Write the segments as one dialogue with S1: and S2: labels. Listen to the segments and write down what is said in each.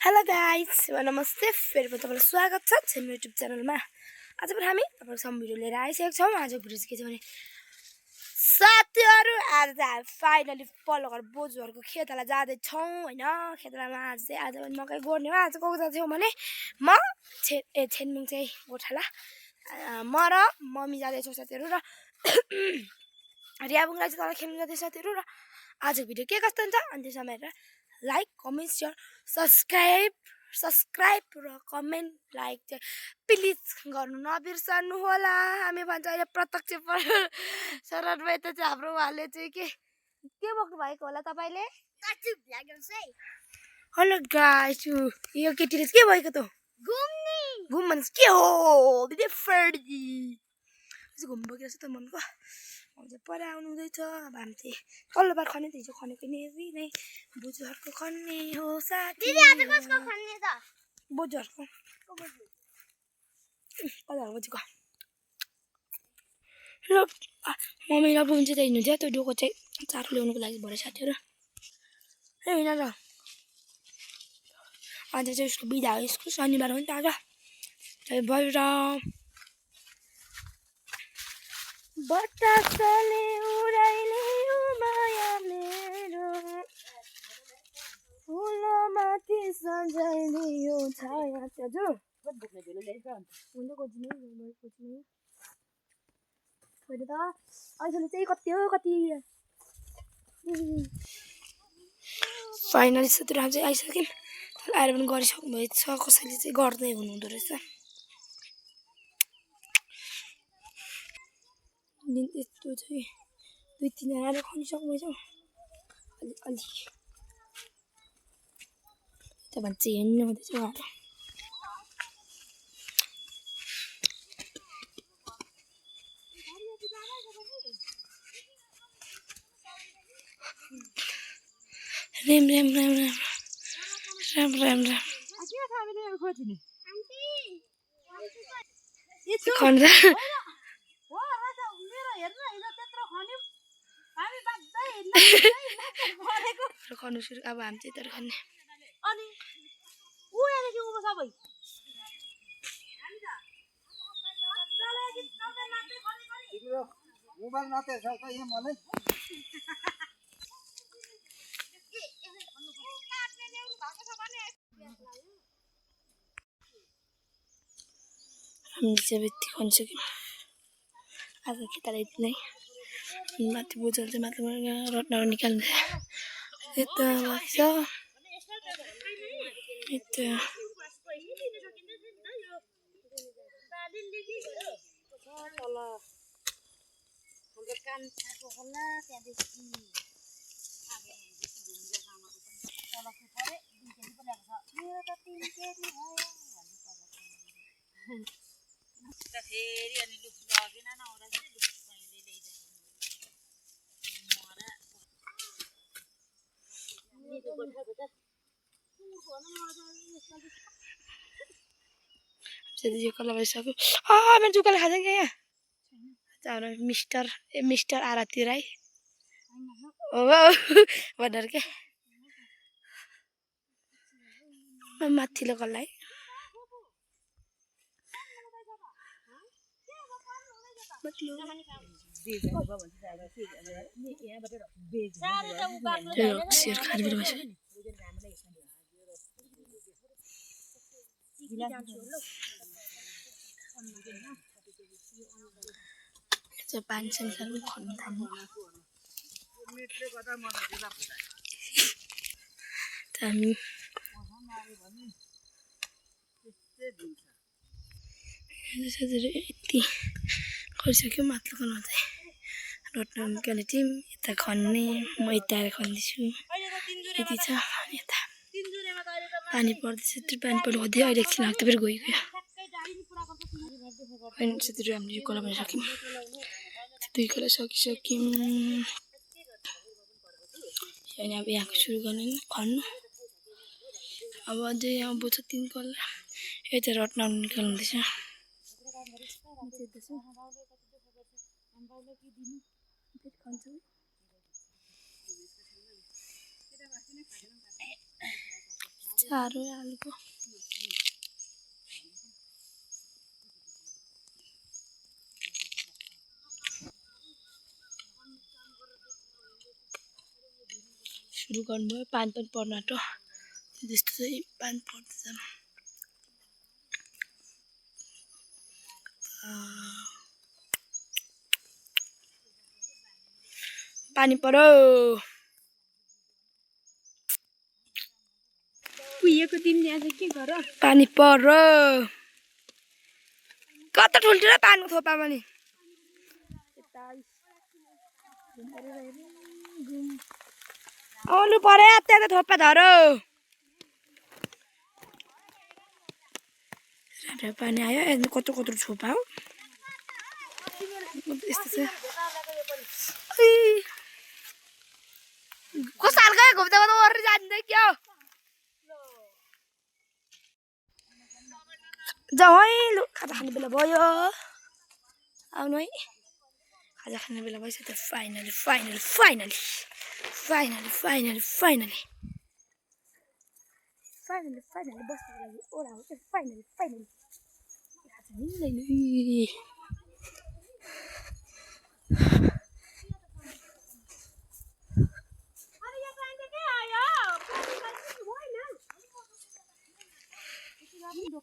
S1: Hello guys नमस्ते फेरि पनि तपाईँलाई स्वागत छ मेरो युट्युब च्यानलमा। आज पनि हामी तपाईँको सामु भिडियो लिएर आइसकेको छौँ। आजको भिडियो चाहिँ के छ भने साथीहरू आज चाहिँ हामी फाइनली पल्लो घर बोजूहरूको खेतलाई जाँदैछौँ होइन। खेतलामा आज पनि मकै गोड्ने हो। आज को जाँदैछौँ भने म छेनमिङ चाहिँ गोठाला म र मम्मी जाँदैछौँ साथीहरू र रियाबुङ राई चाहिँ तल खेल्नु जाँदैछ साथीहरू। र आजको भिडियो के कस्तो हुन्छ अनि त्यसमा हेरेर लाइक कमेन्ट सेयर सब्सक्राइब र कमेन्ट लाइक चाहिँ प्लिज गर्नु नबिर्सनु होला। हामी भन्छ अहिले प्रत्यक्ष शरण भाइ त चाहिँ हाम्रो उहाँले चाहिँ के बोक्नु भएको होला तपाईँले। हेलो गाइस यो केटीले के भएको त घुम भन्छ के हो फर्जी घुम बोकेर चाहिँ त मनको पर आउनु हुँदैछ। अब हामी चाहिँ तल्लो बार खन्ने त हिजो खनेको नै बोजूहरूको खन्ने हो साथी। बोजूहरूको बोजूको र मम्मी र बुन चाहिँ हिँड्नु थियो त्यो डोको चाहिँ चारो ल्याउनुको लागि भरे साथीहरू ए हिँड र। आज चाहिँ उसको बिदा हो, स्कुल शनिबार हो नि त आज त्यही भएर बतासले उडाइले माया मेरो फुलमाथि सजाइदियो छाया त्यजु हुन्छ खोज्ने अहिले त अहिले चाहिँ कति हो कति फाइनली साथीहरू हामी चाहिँ आइसक्यौँ। आएर पनि गरिसक्नु भएछ कसैले चाहिँ गर्दै हुनुहुँदो रहेछ। यस्तो चाहिँ 2-3 जनाले खनिसक्नु भएछ अलि त भन्छ हेर्नु हुँदैछ उहाँहरू। रेम रेम रेम रेम राम राम राम खन्दा खन्नु सुरु अब हामी चाहिँ तर खन्ने
S2: मोबाइल मात्रै छ त यहाँ मलाई
S1: हामीले चाहिँ यति खनिसक्यौँ। आज खेताला यति नै माथि बोजूहरू चाहिँ माथि रत्नहरू निकाल्नु यता लाग्छ यता यो कला भइसक्यो। मेरो जुकाले खाँदैन क्या यहाँ हाम्रो मिस्टर आरती राई हो भनेर के माथिल्लो कल्ला है पानी चाहिँ निकाल्नु खन्नु थाल्नु हामी यति गरिसक्यो। माथिल्लो कल्ला चाहिँ रोट्न निकाल्ने टिम यता खन्ने म यता आएर खन्दैछु यति छ। अनि यता पानी पर्दैछ त्यो पानी पर्नु खोज्दै अहिले एकछिन लाग्दा फेरि गइगयो। अनि त्यसरी हामीले यो कला बनाइसक्यौँ। 2 कला सकिसक्यौँ। अनि अब यहाँको सुरु गर्ने खन्नु अब अझै यहाँ बोल्छ 3 कला यता रट्न निकाल्नुहुँदैछ। साह्रो आलुको सुरु गर्नुभयो पानी पनि पर्न आँट्यो त्यस्तो चाहिँ पानी पर्दैछ पानी पर्यो
S3: कुहिएको तिमीले आज के गर
S1: पानी पर्यो कता ठुल्ठुलो पानी थोपा पनि आउनु पर्यो त्यहाँ त थोपा धरो राम्रो पानी आयो कत्रो कत्रो छोपा हो यस्तो छ कस्तो खालको घुम्दा त ओर्नु जान्दै क्या जाउँ है लु खाजा खाने बेला भयो आउनु है खाजा खाने बेला भइसक्यो त finally finally finally finally finally finally finally finally बस्नुको लागि ओरा हो त्यो फाइनली फाइनली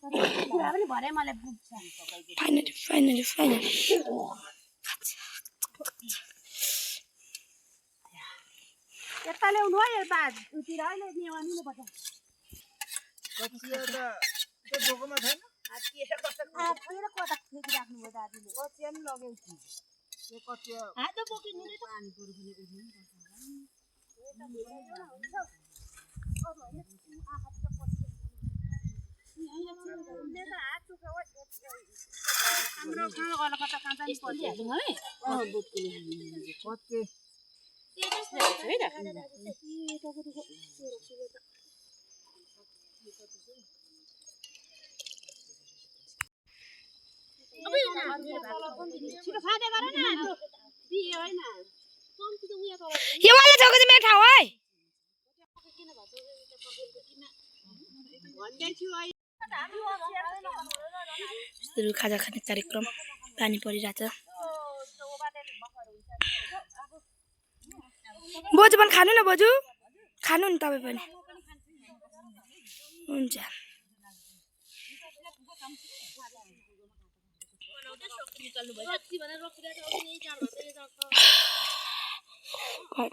S1: खाजा नि फाइनली फाइनली फाइनली
S3: यता ल्याउनु है यता उतिर अहिले नेवानीले पर्छ
S2: कचिया त त्यो बोकोमा छैन
S3: आतिर कता फेरिराख्नु भयो दाजुले
S2: कचिया पनि लगेको छु त्यो कचिया
S3: हात बोकिनु नि त पानी पुरो पनि उठ्नु हाम्रो गाउँको कता काँटा नि पर्छ है
S2: कति
S1: यो वाला छ कि मेरो ठाउँ है खाजा खाने कार्यक्रम पानी परिरहेछ बोजू पनि खानु न बोजू खानु नि तपाईँ पनि हुन्छ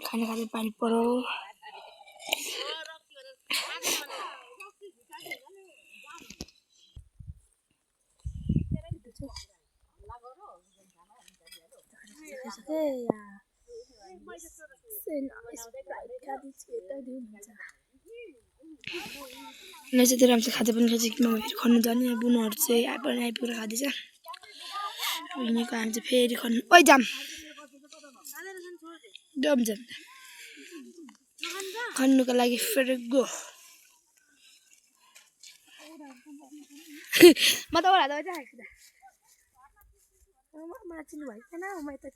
S1: खाना खाँदै पानी पर्यो चाहिँ राम्रो खाँदै पनि खान्छ कि म फेरि खन्नु जाने बुनुहरू चाहिँ आइपुगेर खाँदैछ यिनीको हामी चाहिँ फेरि खन्नु ओइ जाम जाम जाम खन्नुको लागि फेरि गो म त ओरा दबाई चाहिँ खाएको छु त मलाई चिन्नु भएको छैन म यता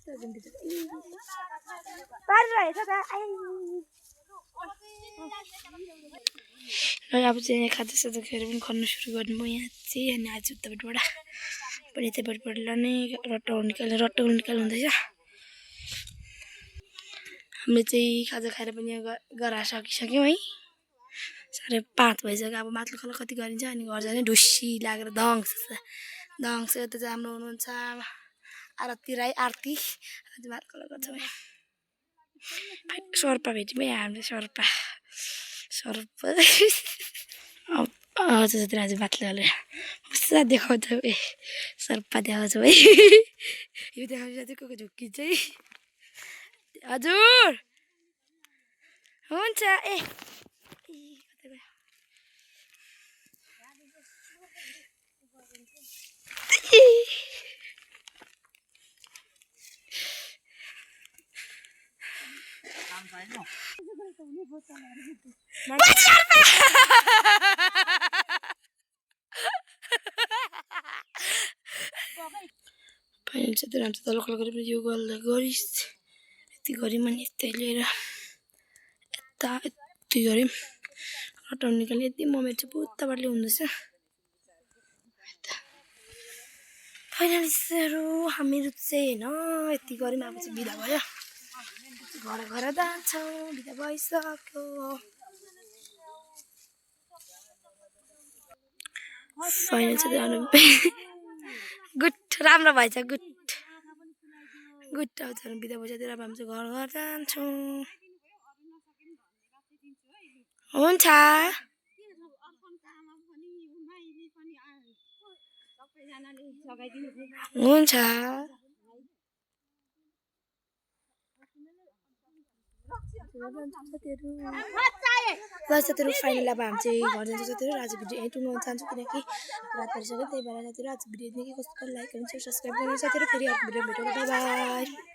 S1: पारिरहेछ त अब चाहिँ खाँदैछ फेरि पनि खन्नु सुरु गर्नुभयो यहाँ चाहिँ अनि आज उतापट्टिबाट पनि यतापट्टिबाट लाने रट्टाहरू निकाल्नु हुँदैछ हामीले चाहिँ खाजा खाएर पनि यहाँ गराएर सकिसक्यौँ है 5:30 भइसक्यो अब माथि खल कति गरिन्छ अनि घर जाने ढुसी लागेर दङ्स यता चाहिँ हाम्रो हुनुहुन्छ आरती राई आरती अझ माथि खल गर्छौँ सर्पा भेट्यौँ है हामीले सर्पा हजुर आज बातले हालेर पुरा देखाउँछ है सर्पा देखाउँछ है यो देखाउँछ चाहिँ को झुक्किन्छ है हजुर हुन्छ ए फाइनल चाहिँ राम्रो तलकल गरेर यो गल्दा गरिस् यति गऱ्यौँ अनि यस्तै लिएर यता यति गऱ्यौँ कटाउनु निकाल्ने यति मम्मी चाहिँ पुत्ताबाटले हुँदैछ फाइनलिस्टहरू हामीहरू चाहिँ होइन यति गऱ्यौँ अब चाहिँ बिदा भयो घर घर जान्छौँ बिदा भइसक्यो फाइनल चाहिँ गुड राम्रो भएछ गुड अब चाहिँ बिदा भइसक्यो अब हामी चाहिँ घर घर जान्छौँ हुन्छ हुन्छ साथीहरू फाइनल अब हामी चाहिँ घर जान्छौँ साथीहरू आज भिडियो यहीँ टुङ्गाउन चाहन्छु किनकि रात परिसक्यो त्यही भएर साथीहरू आज भिडियो देखि कस्तो लाइक गर्नु सब्सक्राइब गर्नु साथीहरू फेरि अर्को भिडियो भेटौँ बाई बाई